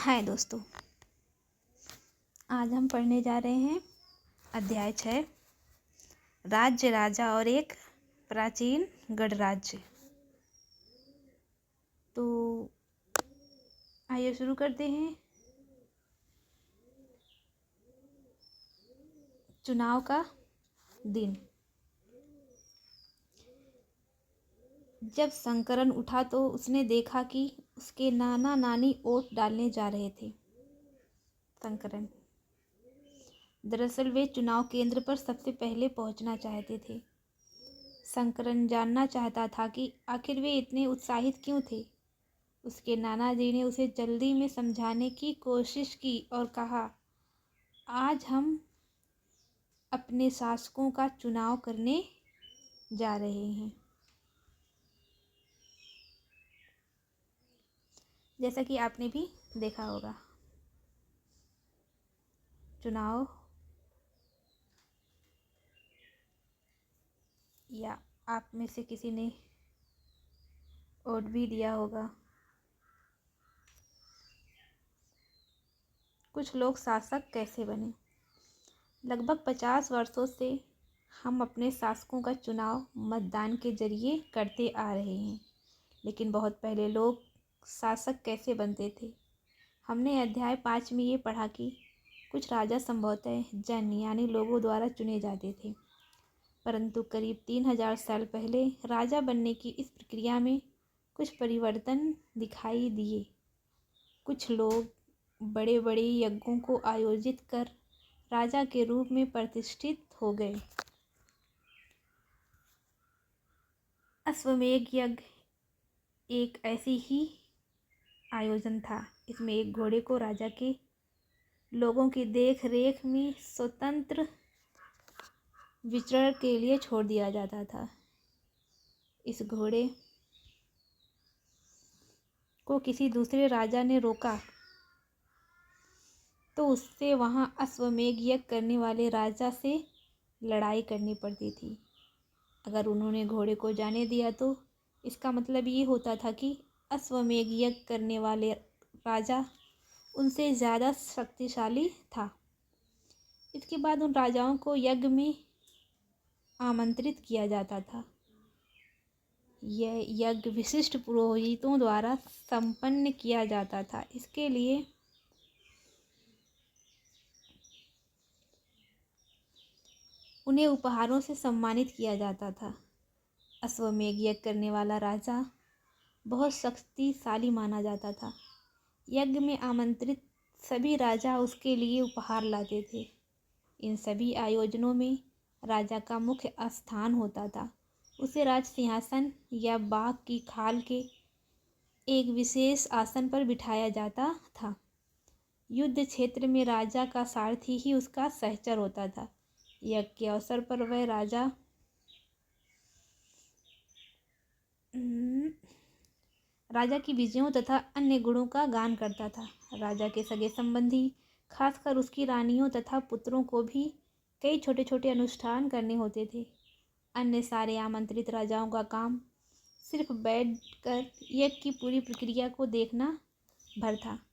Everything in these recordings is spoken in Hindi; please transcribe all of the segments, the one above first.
हाय दोस्तों, आज हम पढ़ने जा रहे हैं अध्याय 6 राज्य, राजा और एक प्राचीन गणराज्य। तो आइए शुरू करते हैं। चुनाव का दिन। जब शंकरन उठा तो उसने देखा कि उसके नाना नानी वोट डालने जा रहे थे। शंकरन दरअसल वे चुनाव केंद्र पर सबसे पहले पहुंचना चाहते थे। शंकरन जानना चाहता था कि आखिर वे इतने उत्साहित क्यों थे। उसके नाना जी ने उसे जल्दी में समझाने की कोशिश की और कहा, आज हम अपने शासकों का चुनाव करने जा रहे हैं। जैसा कि आपने भी देखा होगा, चुनाव या आप में से किसी ने वोट भी दिया होगा। कुछ लोग शासक कैसे बने। लगभग 50 वर्षों से हम अपने शासकों का चुनाव मतदान के जरिए करते आ रहे हैं, लेकिन बहुत पहले लोग शासक कैसे बनते थे। हमने अध्याय 5 में ये पढ़ा कि कुछ राजा संभवतः जन यानी लोगों द्वारा चुने जाते थे, परंतु करीब 3000 साल पहले राजा बनने की इस प्रक्रिया में कुछ परिवर्तन दिखाई दिए। कुछ लोग बड़े बड़े यज्ञों को आयोजित कर राजा के रूप में प्रतिष्ठित हो गए। अश्वमेध यज्ञ एक ऐसी ही आयोजन था। इसमें एक घोड़े को राजा के लोगों की देख रेख में स्वतंत्र विचरण के लिए छोड़ दिया जाता था। इस घोड़े को किसी दूसरे राजा ने रोका तो उससे वहां अश्वमेध यज्ञ करने वाले राजा से लड़ाई करनी पड़ती थी। अगर उन्होंने घोड़े को जाने दिया तो इसका मतलब ये होता था कि अश्वमेध यज्ञ करने वाले राजा उनसे ज़्यादा शक्तिशाली था। इसके बाद उन राजाओं को यज्ञ में आमंत्रित किया जाता था। यह यज्ञ विशिष्ट पुरोहितों द्वारा संपन्न किया जाता था। इसके लिए उन्हें उपहारों से सम्मानित किया जाता था। अश्वमेध यज्ञ करने वाला राजा बहुत शक्तिशाली माना जाता था। यज्ञ में आमंत्रित सभी राजा उसके लिए उपहार लाते थे। इन सभी आयोजनों में राजा का मुख्य स्थान होता था। उसे राज सिंहासन या बाघ की खाल के एक विशेष आसन पर बिठाया जाता था। युद्ध क्षेत्र में राजा का सारथी ही उसका सहचर होता था। यज्ञ के अवसर पर वह राजा की विजयों तथा अन्य गुणों का गान करता था। राजा के सगे संबंधी, खासकर उसकी रानियों तथा पुत्रों को भी कई छोटे छोटे अनुष्ठान करने होते थे। अन्य सारे आमंत्रित राजाओं का काम सिर्फ बैठकर यज्ञ की पूरी प्रक्रिया को देखना भर था।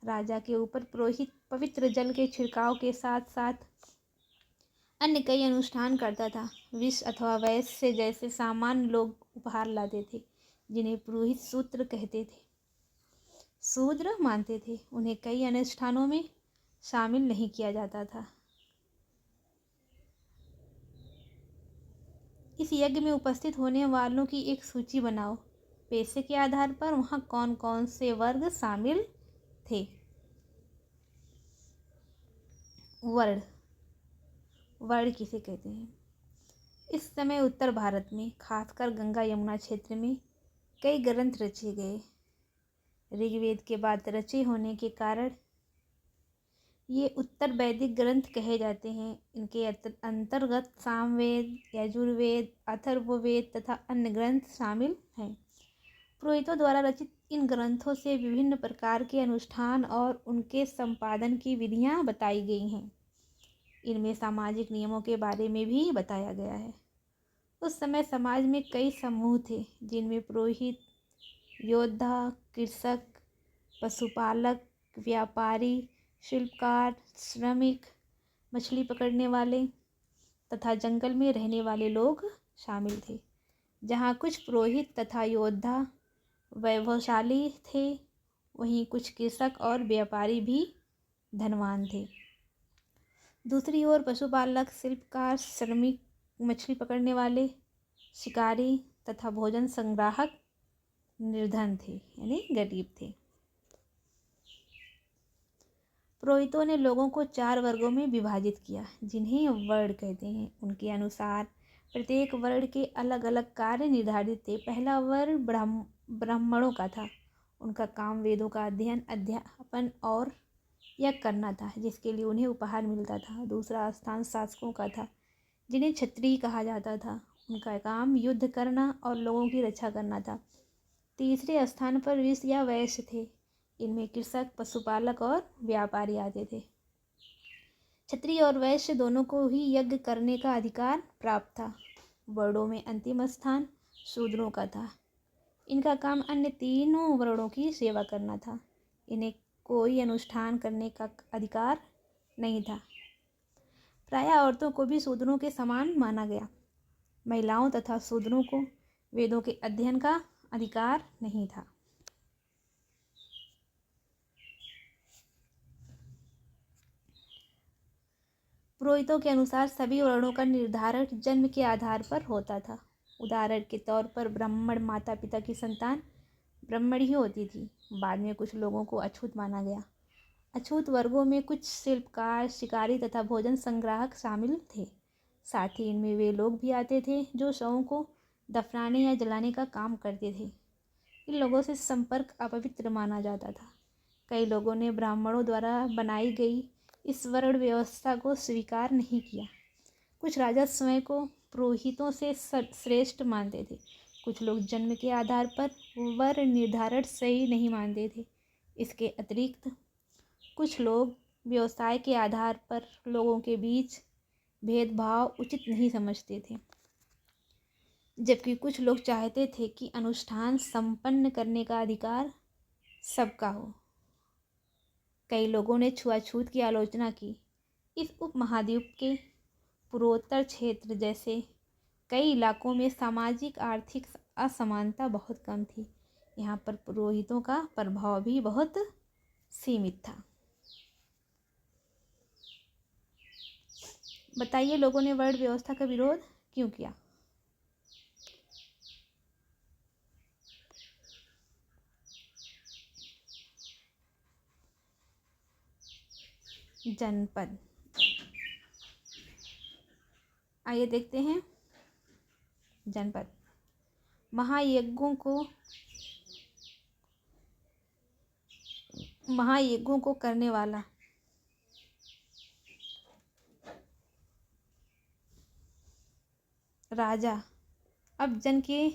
राजा के ऊपर पुरोहित पवित्र जल के छिड़काव के साथ साथ अन्य कई अनुष्ठान करता था। विष अथवा वैश्य जैसे सामान्य लोग उपहार लाते थे, जिन्हें पुरोहित शूद्र मानते थे। उन्हें कई अनुष्ठानों में शामिल नहीं किया जाता था। इस यज्ञ में उपस्थित होने वालों की एक सूची बनाओ। पैसे के आधार पर वहाँ कौन कौन से वर्ग शामिल थे। वर्ण किसे कहते हैं। इस समय उत्तर भारत में, खासकर गंगा यमुना क्षेत्र में कई ग्रंथ रचे गए। ऋग्वेद के बाद रचे होने के कारण ये उत्तर वैदिक ग्रंथ कहे जाते हैं। इनके अंतर्गत सामवेद, यजुर्वेद, अथर्ववेद तथा अन्य ग्रंथ शामिल हैं। पुरोहितों द्वारा रचित इन ग्रंथों से विभिन्न प्रकार के अनुष्ठान और उनके संपादन की विधियां बताई गई हैं। इनमें सामाजिक नियमों के बारे में भी बताया गया है। उस समय समाज में कई समूह थे, जिनमें पुरोहित, योद्धा, कृषक, पशुपालक, व्यापारी, शिल्पकार, श्रमिक, मछली पकड़ने वाले तथा जंगल में रहने वाले लोग शामिल थे। जहाँ कुछ पुरोहित तथा योद्धा वैभवशाली थे, वहीं कुछ कृषक और व्यापारी भी धनवान थे। दूसरी ओर पशुपालक, शिल्पकार, श्रमिक, मछली पकड़ने वाले, शिकारी तथा भोजन संग्राहक निर्धन थे, यानी गरीब थे। पुरोहितों ने लोगों को 4 वर्गों में विभाजित किया, जिन्हें वर्ण कहते हैं। उनके अनुसार प्रत्येक वर्ण के अलग अलग कार्य निर्धारित थे। पहला वर्ण ब्राह्मणों का था। उनका काम वेदों का अध्ययन, अध्यापन और यज्ञ करना था, जिसके लिए उन्हें उपहार मिलता था। दूसरा स्थान शासकों का था, जिन्हें क्षत्रिय कहा जाता था। उनका काम युद्ध करना और लोगों की रक्षा करना था। तीसरे स्थान पर ऋषि या वैश्य थे। इनमें कृषक, पशुपालक और व्यापारी आते थे। क्षत्रिय और वैश्य दोनों को ही यज्ञ करने का अधिकार प्राप्त था। वर्णों में अंतिम स्थान शूद्रों का था। इनका काम अन्य तीनों वर्णों की सेवा करना था। इन्हें कोई अनुष्ठान करने का अधिकार नहीं था। प्रायः औरतों को भी शूद्रों के समान माना गया। महिलाओं तथा शूद्रों को वेदों के अध्ययन का अधिकार नहीं था। पुरोहितों के अनुसार सभी वर्णों का निर्धारण जन्म के आधार पर होता था। उदाहरण के तौर पर ब्राह्मण माता पिता की संतान ब्राह्मण ही होती थी। बाद में कुछ लोगों को अछूत माना गया। अछूत वर्गों में कुछ शिल्पकार, शिकारी तथा भोजन संग्राहक शामिल थे। साथ ही इनमें वे लोग भी आते थे जो शवों को दफनाने या जलाने का काम करते थे। इन लोगों से संपर्क अपवित्र माना जाता था। कई लोगों ने ब्राह्मणों द्वारा बनाई गई इस वर्ण व्यवस्था को स्वीकार नहीं किया। कुछ राजा स्वयं को पुरोहितों से श्रेष्ठ मानते थे। कुछ लोग जन्म के आधार पर वर्ण निर्धारण सही नहीं मानते थे। इसके अतिरिक्त कुछ लोग व्यवसाय के आधार पर लोगों के बीच भेदभाव उचित नहीं समझते थे, जबकि कुछ लोग चाहते थे कि अनुष्ठान संपन्न करने का अधिकार सबका हो। कई लोगों ने छुआछूत की आलोचना की। इस उपमहाद्वीप के पूर्वोत्तर क्षेत्र जैसे कई इलाकों में सामाजिक आर्थिक असमानता बहुत कम थी। यहाँ पर पुरोहितों का प्रभाव भी बहुत सीमित था। बताइए, लोगों ने वर्ण व्यवस्था का विरोध क्यों किया? जनपद, आइए देखते हैं। जनपद महायज्ञों को करने वाला राजा अब जन के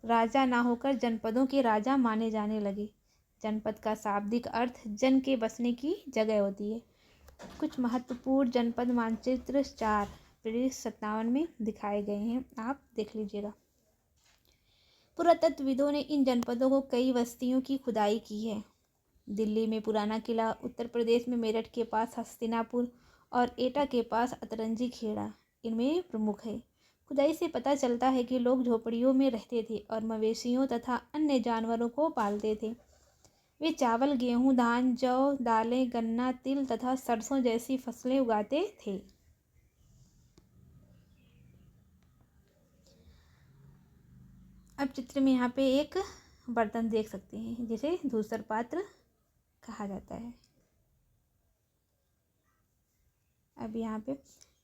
राजा ना होकर जनपदों के राजा माने जाने लगे। जनपद का शाब्दिक अर्थ जन के बसने की जगह होती है। कुछ महत्वपूर्ण जनपद मानचित्र 4 पृष्ठ 57 में दिखाए गए हैं, आप देख लीजिएगा। पुरातत्वविदों ने इन जनपदों को कई बस्तियों की खुदाई की है। दिल्ली में पुराना किला, उत्तर प्रदेश में मेरठ के पास हस्तिनापुर और एटा के पास अतरंजी खेड़ा इनमें प्रमुख है। खुदाई से पता चलता है कि लोग झोपड़ियों में रहते थे और मवेशियों तथा अन्य जानवरों को पालते थे। वे चावल, गेहूं, धान, जौ, दालें, गन्ना, तिल तथा सरसों जैसी फसलें उगाते थे। अब चित्र में यहाँ पे एक बर्तन देख सकते हैं जिसे धूसर पात्र कहा जाता है। अब यहाँ पे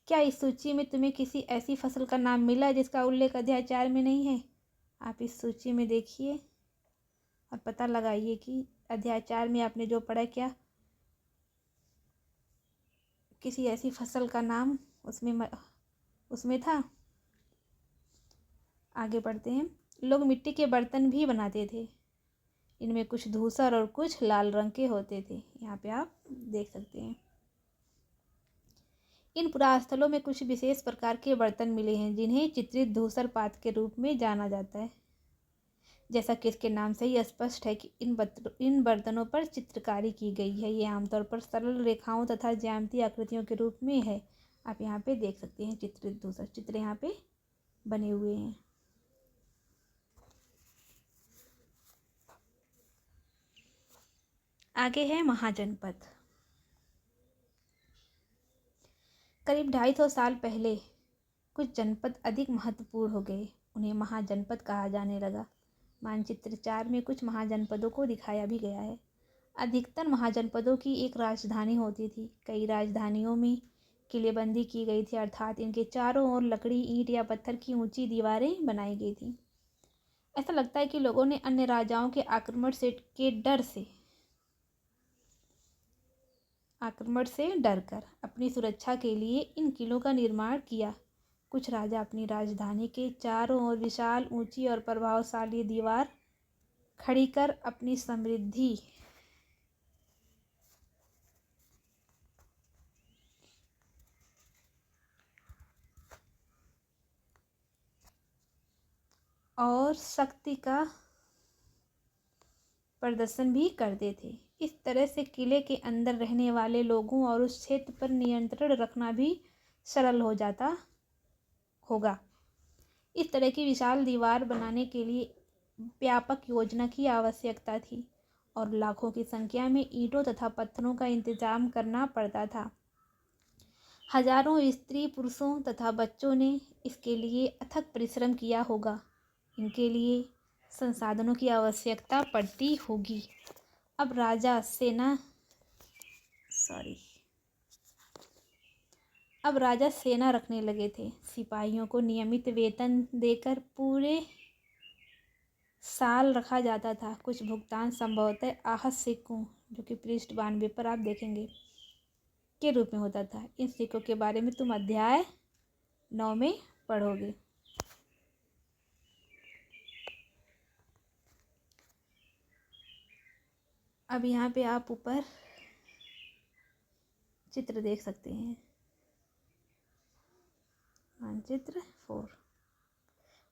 क्या इस सूची में तुम्हें किसी ऐसी फसल का नाम मिला जिसका उल्लेख अध्याय 4 में नहीं है? आप इस सूची में देखिए और पता लगाइए कि अध्याय 4 में आपने जो पढ़ा क्या किसी ऐसी फसल का नाम उसमें था। आगे बढ़ते हैं। लोग मिट्टी के बर्तन भी बनाते थे। इनमें कुछ धूसर और कुछ लाल रंग के होते थे। यहाँ पे आप देख सकते हैं। इन पुरास्थलों में कुछ विशेष प्रकार के बर्तन मिले हैं जिन्हें चित्रित धूसर पात्र के रूप में जाना जाता है। जैसा कि इसके नाम से ही स्पष्ट है कि इन बर्तनों पर चित्रकारी की गई है। ये आमतौर पर सरल रेखाओं तथा ज्यामितीय आकृतियों के रूप में है। आप यहाँ पे देख सकते हैं चित्र, दूसरा चित्र यहाँ पे बने हुए हैं। आगे है महाजनपद। करीब 250 साल पहले कुछ जनपद अधिक महत्वपूर्ण हो गए, उन्हें महाजनपद कहा जाने लगा। मानचित्र 4 में कुछ महाजनपदों को दिखाया भी गया है। अधिकतर महाजनपदों की एक राजधानी होती थी। कई राजधानियों में किलेबंदी की गई थी, अर्थात इनके चारों ओर लकड़ी, ईंट या पत्थर की ऊंची दीवारें बनाई गई थी। ऐसा लगता है कि लोगों ने अन्य राजाओं के आक्रमण से डरकर अपनी सुरक्षा के लिए इन किलों का निर्माण किया। कुछ राजा अपनी राजधानी के चारों ओर विशाल, ऊंची और प्रभावशाली दीवार खड़ी कर अपनी समृद्धि और शक्ति का प्रदर्शन भी करते थे। इस तरह से किले के अंदर रहने वाले लोगों और उस क्षेत्र पर नियंत्रण रखना भी सरल हो जाता होगा। इस तरह की विशाल दीवार बनाने के लिए व्यापक योजना की आवश्यकता थी और लाखों की संख्या में ईंटों तथा पत्थरों का इंतजाम करना पड़ता था। हजारों स्त्री, पुरुषों तथा बच्चों ने इसके लिए अथक परिश्रम किया होगा। इनके लिए संसाधनों की आवश्यकता पड़ती होगी। अब राजा सेना रखने लगे थे। सिपाहियों को नियमित वेतन देकर पूरे साल रखा जाता था। कुछ भुगतान संभवतः आहत सिक्कों, जो कि पृष्ठ 92 पर आप देखेंगे, के रूप में होता था। इन सिक्कों के बारे में तुम अध्याय 9 में पढ़ोगे। अब यहाँ पे आप ऊपर चित्र देख सकते हैं। मानचित्र 4,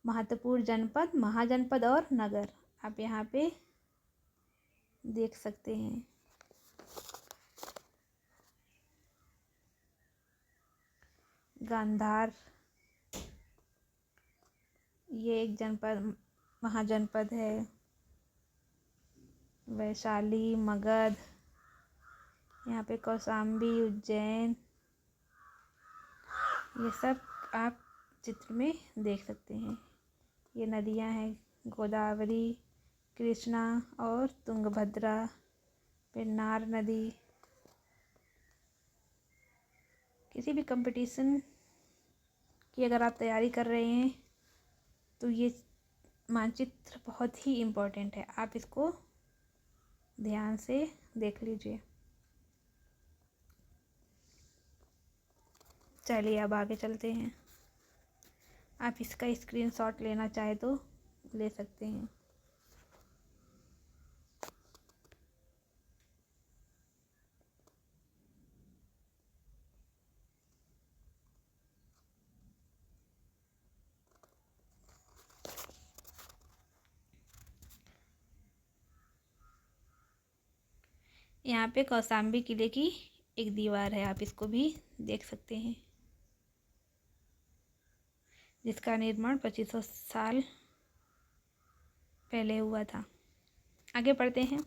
महत्वपूर्ण जनपद, महाजनपद और नगर आप यहाँ पे देख सकते हैं। गांधार ये एक जनपद, महाजनपद है। वैशाली, मगध, यहाँ पे कौशाम्बी, उज्जैन, ये सब आप चित्र में देख सकते हैं। ये नदियाँ हैं गोदावरी, कृष्णा और तुंगभद्रा, पेन्नार नदी। किसी भी कंपटीशन की अगर आप तैयारी कर रहे हैं तो ये मानचित्र बहुत ही इम्पोर्टेंट है, आप इसको ध्यान से देख लीजिए। चलिए अब आगे चलते हैं। आप इसका स्क्रीनशॉट लेना चाहे तो ले सकते हैं। यहाँ पे कौशाम्बी किले की एक दीवार है, आप इसको भी देख सकते हैं, जिसका निर्माण 2500 साल पहले हुआ था। आगे पढ़ते हैं।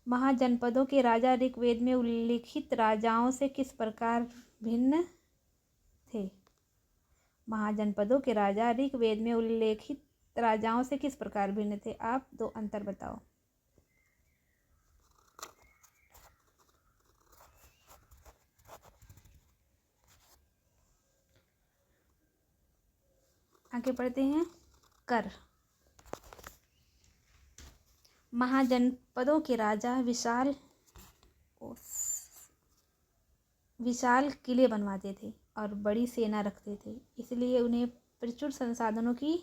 महाजनपदों के राजा ऋग्वेद में उल्लिखित राजाओं से किस प्रकार भिन्न थे? महाजनपदों के राजा ऋग्वेद में उल्लेखित राजाओं से किस प्रकार भिन्न थे? आप दो अंतर बताओ। आगे पढ़ते हैं। कर। महाजनपदों के राजा विशाल किले बनवाते थे और बड़ी सेना रखते थे, इसलिए उन्हें प्रचुर संसाधनों की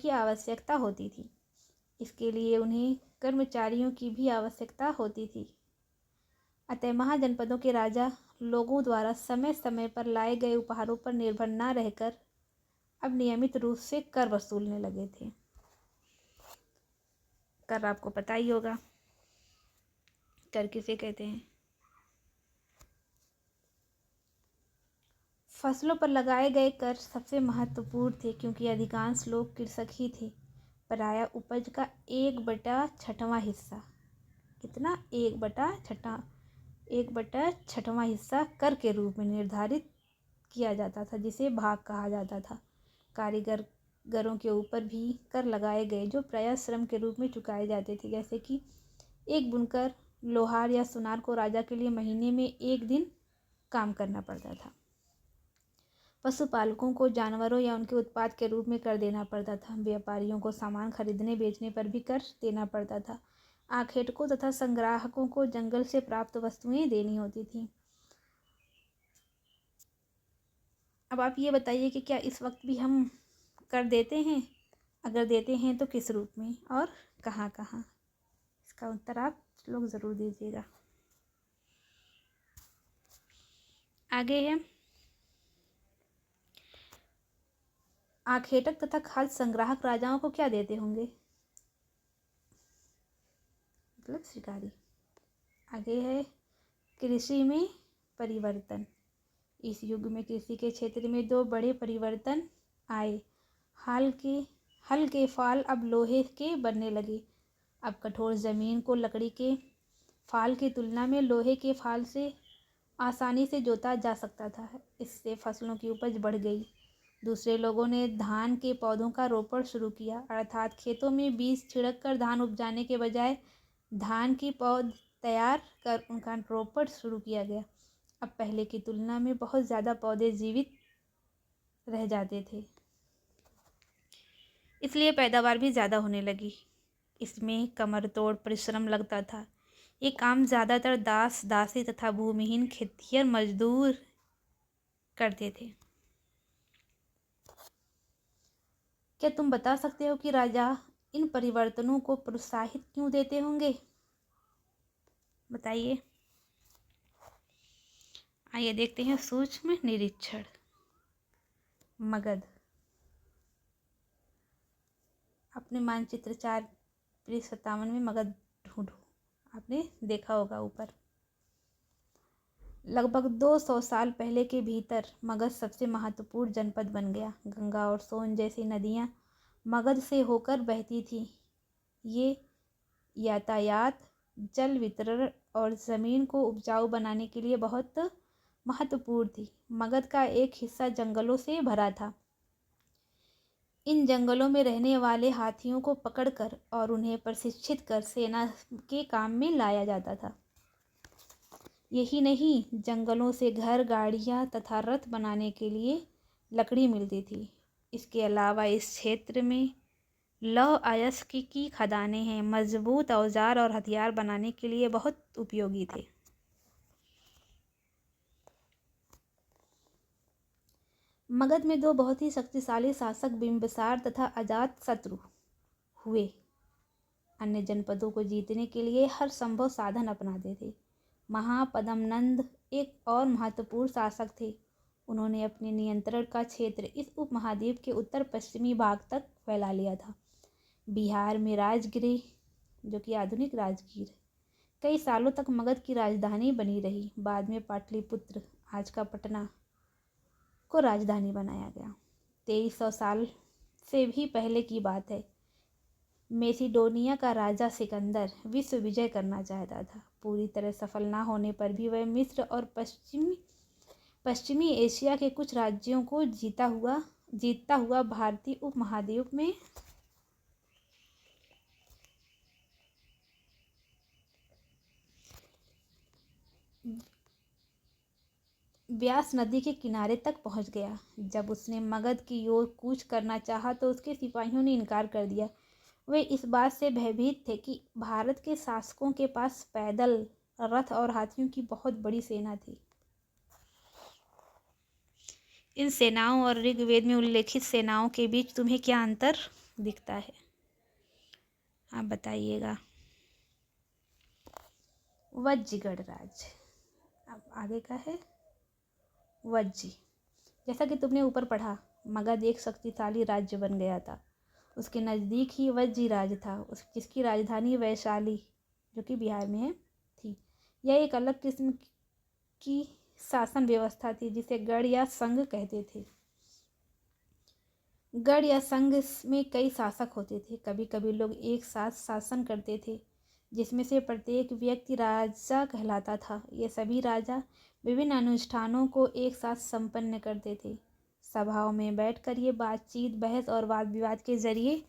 आवश्यकता होती थी। इसके लिए उन्हें कर्मचारियों की भी आवश्यकता होती थी। अतः महाजनपदों के राजा लोगों द्वारा समय समय पर लाए गए उपहारों पर निर्भर न रहकर अब नियमित रूप से कर वसूलने लगे थे। कर आपको पता ही होगा, कर किसे कहते हैं। फसलों पर लगाए गए कर सबसे महत्वपूर्ण थे, क्योंकि अधिकांश लोग कृषक ही थे। प्रायः उपज का 1/6वां हिस्सा, कितना, 1/6वां हिस्सा कर के रूप में निर्धारित किया जाता था, जिसे भाग कहा जाता था। कारीगरों के ऊपर भी कर लगाए गए, जो प्रायः श्रम के रूप में चुकाए जाते थे। जैसे कि एक बुनकर, लोहार या सुनार को राजा के लिए महीने में 1 दिन काम करना पड़ता था। पशुपालकों को जानवरों या उनके उत्पाद के रूप में कर देना पड़ता था। व्यापारियों को सामान खरीदने बेचने पर भी कर देना पड़ता था। आखेटकों तथा संग्राहकों को जंगल से प्राप्त वस्तुएं देनी होती थी। अब आप ये बताइए कि क्या इस वक्त भी हम कर देते हैं? अगर देते हैं तो किस रूप में और कहाँ कहाँ? इसका उत्तर आप लोग ज़रूर दीजिएगा। आगे है, आखेटक तथा खाद्य संग्राहक राजाओं को क्या देते होंगे? मतलब शिकारी। आगे है, कृषि में परिवर्तन। इस युग में कृषि के क्षेत्र में 2 बड़े परिवर्तन आए। हल के फाल अब लोहे के बनने लगे। अब कठोर जमीन को लकड़ी के फाल की तुलना में लोहे के फाल से आसानी से जोता जा सकता था। इससे फसलों की उपज बढ़ गई। दूसरे लोगों ने धान के पौधों का रोपण शुरू किया, अर्थात खेतों में बीज छिड़क कर धान उपजाने के बजाय धान की पौध तैयार कर उनका रोपण शुरू किया गया। अब पहले की तुलना में बहुत ज़्यादा पौधे जीवित रह जाते थे, इसलिए पैदावार भी ज़्यादा होने लगी। इसमें कमर तोड़ परिश्रम लगता था। ये काम ज़्यादातर दास, दासी तथा भूमिहीन खेतिहर मजदूर करते थे। क्या तुम बता सकते हो कि राजा इन परिवर्तनों को प्रोत्साहित क्यों देते होंगे? बताइए। आइए देखते हैं सूक्ष्म निरीक्षण। मगध। अपने मानचित्र 4/57 में मगध ढूंढो। आपने देखा होगा ऊपर। लगभग 200 साल पहले के भीतर मगध सबसे महत्वपूर्ण जनपद बन गया। गंगा और सोन जैसी नदियाँ मगध से होकर बहती थी। ये यातायात, जल वितरण और ज़मीन को उपजाऊ बनाने के लिए बहुत महत्वपूर्ण थी। मगध का एक हिस्सा जंगलों से भरा था। इन जंगलों में रहने वाले हाथियों को पकड़कर और उन्हें प्रशिक्षित कर सेना के काम में लाया जाता था। यही नहीं, जंगलों से घर, गाड़ियाँ तथा रथ बनाने के लिए लकड़ी मिलती थी। इसके अलावा इस क्षेत्र में लौह अयस्क की खदानें हैं। मजबूत औजार और हथियार बनाने के लिए बहुत उपयोगी थे। मगध में 2 बहुत ही शक्तिशाली शासक बिंबिसार तथा अजातशत्रु हुए। अन्य जनपदों को जीतने के लिए हर संभव साधन अपनाते थे। महापद्मनंद एक और महत्वपूर्ण शासक थे। उन्होंने अपने नियंत्रण का क्षेत्र इस उपमहाद्वीप के उत्तर पश्चिमी भाग तक फैला लिया था। बिहार में राजगिर, जो कि आधुनिक राजगीर, कई सालों तक मगध की राजधानी बनी रही। बाद में पाटलिपुत्र, आज का पटना, को राजधानी बनाया गया। 2300 साल से भी पहले की बात है। मेसिडोनिया का राजा सिकंदर विश्व विजय करना चाहता था। पूरी तरह सफल ना होने पर भी वह मिस्र और पश्चिमी एशिया के कुछ राज्यों को जीतता हुआ भारतीय उपमहाद्वीप में व्यास नदी के किनारे तक पहुंच गया। जब उसने मगध की ओर कूच करना चाहा तो उसके सिपाहियों ने इनकार कर दिया। वे इस बात से भयभीत थे कि भारत के शासकों के पास पैदल, रथ और हाथियों की बहुत बड़ी सेना थी। इन सेनाओं और ऋग्वेद में उल्लेखित सेनाओं के बीच तुम्हें क्या अंतर दिखता है? आप बताइएगा। वज्जीगढ़ राज्य। अब आगे का है वज्जी। जैसा कि तुमने ऊपर पढ़ा, मगध एक शक्तिशाली राज्य बन गया था। उसके नज़दीक ही वज्जी राज्य था, जिसकी राजधानी वैशाली, जो कि बिहार में है, थी। यह एक अलग किस्म की शासन व्यवस्था थी जिसे गढ़ या संघ कहते थे। गढ़ या संघ में कई शासक होते थे। कभी कभी लोग एक साथ शासन करते थे, जिसमें से प्रत्येक व्यक्ति राजा कहलाता था। ये सभी राजा विभिन्न अनुष्ठानों को एक साथ संपन्न करते थे। सभाओं में बैठकर ये बातचीत, बहस और वाद विवाद के जरिए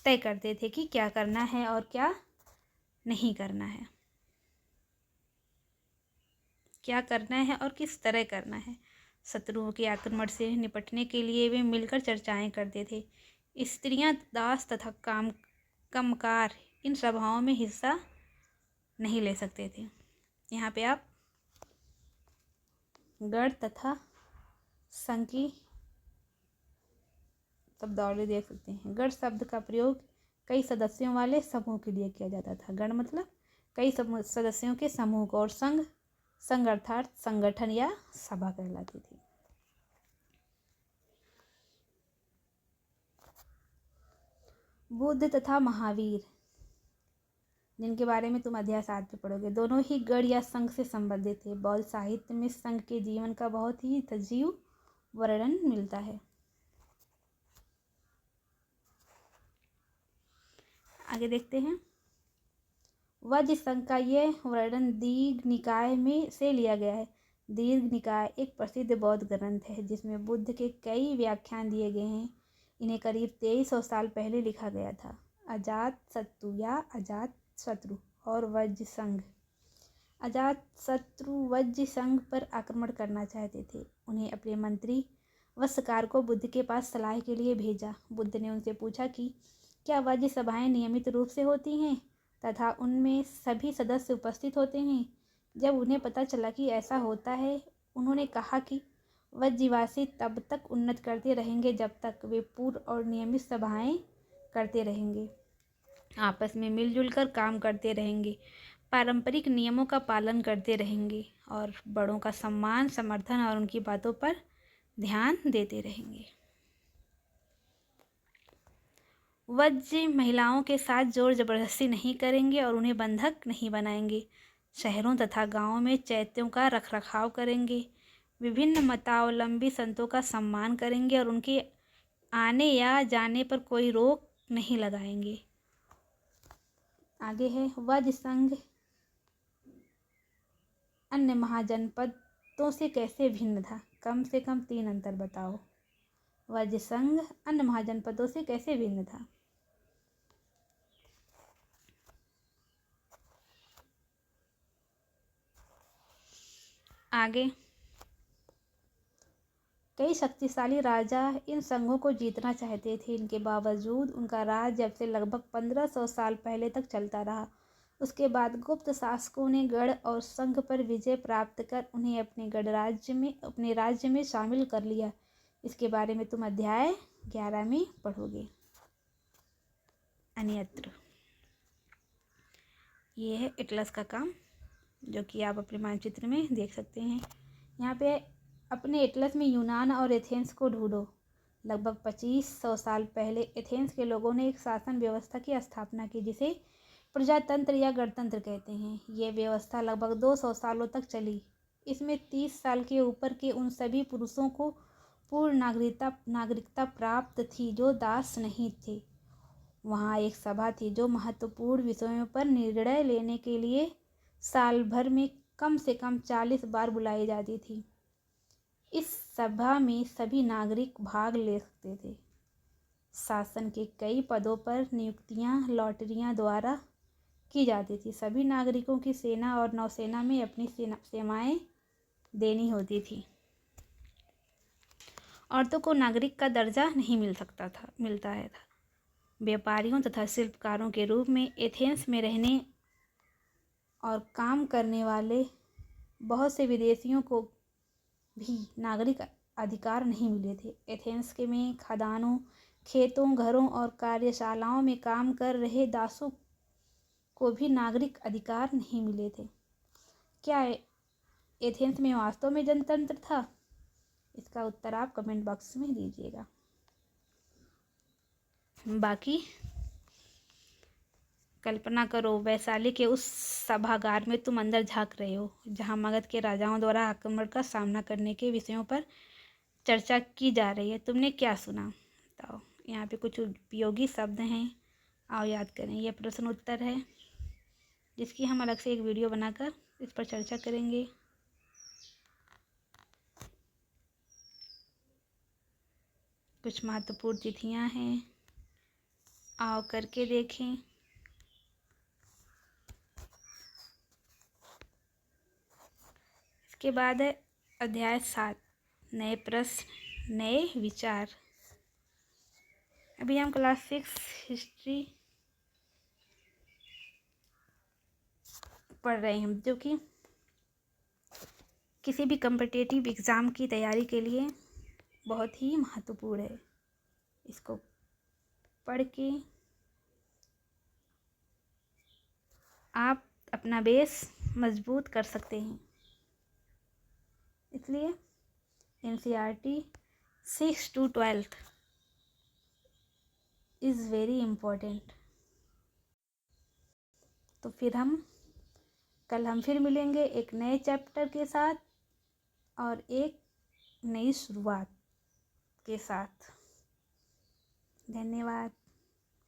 तय करते थे कि क्या करना है और क्या नहीं करना है, क्या करना है और किस तरह करना है। शत्रुओं के आक्रमण से निपटने के लिए वे मिलकर चर्चाएं करते थे। स्त्रियां, दास तथा कामकार इन सभाओं में हिस्सा नहीं ले सकते थे। यहाँ पे आप गढ़ तथा संघ की शब्दावली देख सकते हैं। गढ़ शब्द का प्रयोग कई सदस्यों वाले समूह के लिए किया जाता था। गढ़ मतलब कई सदस्यों के समूह को, और संघ अर्थात संगठन या सभा कहलाती थी। बुद्ध तथा महावीर, जिनके बारे में तुम अध्याय 7 में पढ़ोगे, दोनों ही गढ़ या संघ से संबंधित थे। बौद्ध साहित्य में संघ के जीवन का बहुत ही सजीव वर्णन मिलता है। आगे देखते हैं। वज्र संघ का यह वर्णन दीर्घ निकाय में से लिया गया है। दीर्घ निकाय एक प्रसिद्ध बौद्ध ग्रंथ है जिसमें बुद्ध के कई व्याख्यान दिए गए हैं। इन्हें करीब 2300 साल पहले लिखा गया था। अजातशत्रु या अजातशत्रु और वज्र संघ। अजातशत्रु वज्र संघ पर आक्रमण करना चाहते थे। उन्हें अपने मंत्री वस्त्रकार को बुद्ध के पास सलाह के लिए भेजा। बुद्ध ने उनसे पूछा कि क्या वज्र सभाएं नियमित रूप से होती हैं तथा उनमें सभी सदस्य उपस्थित होते हैं। जब उन्हें पता चला कि ऐसा होता है, उन्होंने कहा कि वज्रवासी तब तक उन्नत करते रहेंगे जब तक वे पूर्ण और नियमित सभाएं करते रहेंगे, आपस में मिलजुल कर काम करते रहेंगे, पारंपरिक नियमों का पालन करते रहेंगे और बड़ों का सम्मान, समर्थन और उनकी बातों पर ध्यान देते रहेंगे। वज्र महिलाओं के साथ जोर जबरदस्ती नहीं करेंगे और उन्हें बंधक नहीं बनाएंगे। शहरों तथा गांवों में चैत्यों का रखरखाव करेंगे। विभिन्न मतावलंबी संतों का सम्मान करेंगे और उनके आने या जाने पर कोई रोक नहीं लगाएंगे। आगे है वज्र संघ अन्य महाजनपदों से कैसे भिन्न था। कम से कम 3 अंतर बताओ। वज्र संघ अन्य महाजनपदों से कैसे भिन्न था। आगे, कई शक्तिशाली राजा इन संघों को जीतना चाहते थे। इनके बावजूद उनका राज अब से लगभग 1500 साल पहले तक चलता रहा। उसके बाद गुप्त शासकों ने गढ़ और संघ पर विजय प्राप्त कर उन्हें अपने राज्य में शामिल कर लिया। इसके बारे में तुम अध्याय 11 में पढ़ोगे। अन्यत्र, ये है एटलस का काम, जो कि आप अपने मानचित्र में देख सकते हैं। यहाँ पे अपने एटलस में यूनान और एथेंस को ढूंढो। लगभग 2500 साल पहले एथेंस के लोगों ने एक शासन व्यवस्था की स्थापना की जिसे प्रजातंत्र या गणतंत्र कहते हैं। ये व्यवस्था लगभग 200 सालों तक चली। इसमें 30 साल के ऊपर के उन सभी पुरुषों को पूर्ण नागरिकता प्राप्त थी जो दास नहीं थे। वहाँ एक सभा थी जो महत्वपूर्ण विषयों पर निर्णय लेने के लिए साल भर में कम से कम 40 बार बुलाई जाती थी। इस सभा में सभी नागरिक भाग ले सकते थे। शासन के कई पदों पर नियुक्तियां लॉटरियां द्वारा की जाती थी। सभी नागरिकों की सेना और नौसेना में अपनी सेवाएं देनी होती थी। औरतों को नागरिक का दर्जा नहीं मिलता था। व्यापारियों तथा शिल्पकारों के रूप में एथेंस में रहने और काम करने वाले बहुत से विदेशियों को भी नागरिक अधिकार नहीं मिले थे। एथेंस में खदानों, खेतों, घरों और कार्यशालाओं में काम कर रहे दासों को भी नागरिक अधिकार नहीं मिले थे। क्या एथेंस में वास्तव में जनतंत्र था? इसका उत्तर आप कमेंट बॉक्स में दीजिएगा। बाकी कल्पना करो, वैशाली के उस सभागार में तुम अंदर झांक रहे हो जहां मगध के राजाओं द्वारा आक्रमण का सामना करने के विषयों पर चर्चा की जा रही है। तुमने क्या सुना? बताओ। यहाँ पे कुछ उपयोगी शब्द हैं, आओ याद करें। यह प्रश्न उत्तर है जिसकी हम अलग से एक वीडियो बनाकर इस पर चर्चा करेंगे। कुछ महत्वपूर्ण तिथियां हैं, आओ करके देखें। इसके बाद है अध्याय 7, नए प्रश्न नए विचार। अभी हम क्लास 6 हिस्ट्री पढ़ रहे हैं, जो कि किसी भी कम्पिटिटिव एग्ज़ाम की तैयारी के लिए बहुत ही महत्वपूर्ण है। इसको पढ़ के आप अपना बेस मजबूत कर सकते हैं। इसलिए NCERT 6 to 12 is very important. तो फिर कल हम फिर मिलेंगे एक नए चैप्टर के साथ और एक नई शुरुआत के साथ। धन्यवाद।